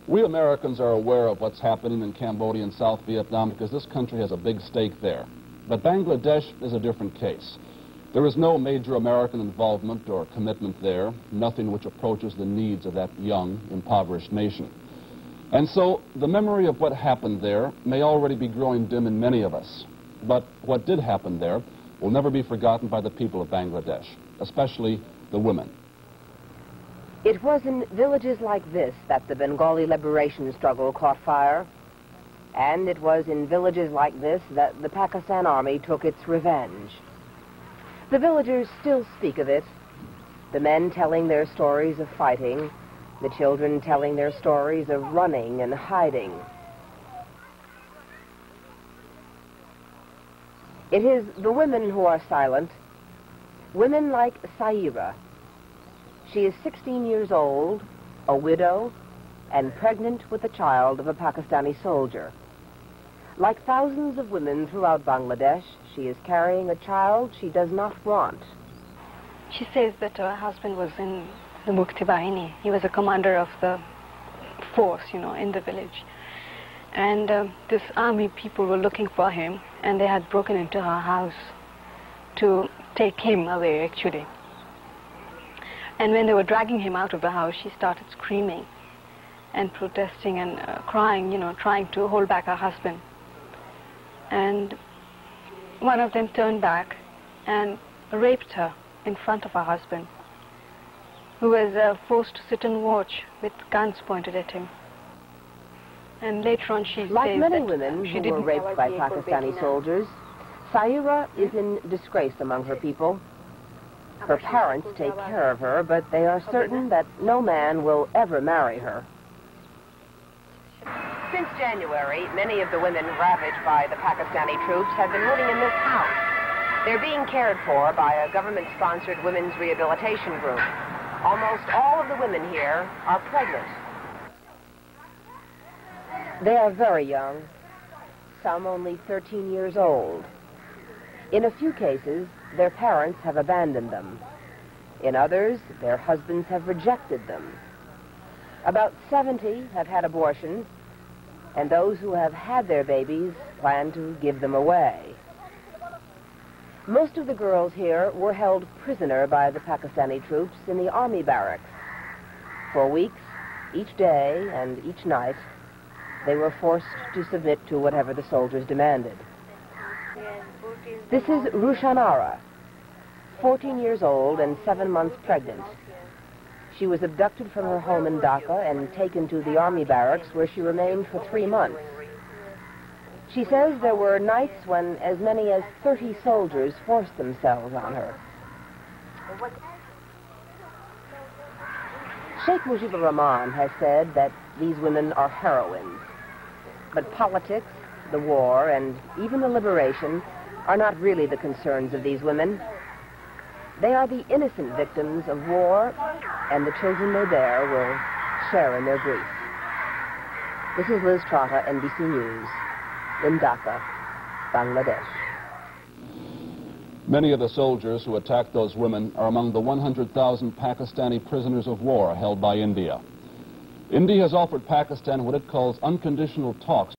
We Americans are aware of what's happening in Cambodia and South Vietnam because this country has a big stake there. But Bangladesh is a different case. There is no major American involvement or commitment there, nothing which approaches the needs of that young, impoverished nation. And so the memory of what happened there may already be growing dim in many of us. But what did happen there will never be forgotten by the people of Bangladesh, especially the women. It was in villages like this that the Bengali Liberation struggle caught fire. And it was in villages like this that the Pakistan Army took its revenge. The villagers still speak of it, the men telling their stories of fighting, the children telling their stories of running and hiding. It is the women who are silent, women like Saira. She is 16 years old, a widow, and pregnant with the child of a Pakistani soldier. Like thousands of women throughout Bangladesh, she is carrying a child she does not want. She says that her husband was in the Mukti Bahini. He was a commander of the force, in the village. And this army people were looking for him, and they had broken into her house to take him away, actually. And when they were dragging him out of the house, she started screaming and protesting and crying, trying to hold back her husband. And one of them turned back and raped her in front of her husband, who was forced to sit and watch with guns pointed at him. And later on she like many women who were raped by Pakistani soldiers, Saira is in disgrace among her people. Her parents take care of her, but they are certain that no man will ever marry her. Since January, many of the women ravaged by the Pakistani troops have been living in this house. They're being cared for by a government-sponsored women's rehabilitation group. Almost all of the women here are pregnant. They are very young, some only 13 years old. In a few cases, their parents have abandoned them. In others, their husbands have rejected them. About 70 have had abortions, and those who have had their babies plan to give them away. Most of the girls here were held prisoner by the Pakistani troops in the army barracks. For weeks, each day and each night, they were forced to submit to whatever the soldiers demanded. This is Rushanara, 14 years old and 7 months pregnant. She was abducted from her home in Dhaka and taken to the army barracks, where she remained for 3 months. She says there were nights when as many as 30 soldiers forced themselves on her. Sheikh Mujibur Rahman has said that these women are heroines. But politics, the war, and even the liberation are not really the concerns of these women. They are the innocent victims of war, and the children they bear will share in their grief. This is Liz Trotta, NBC News, in Dhaka, Bangladesh. Many of the soldiers who attacked those women are among the 100,000 Pakistani prisoners of war held by India. India has offered Pakistan what it calls unconditional talks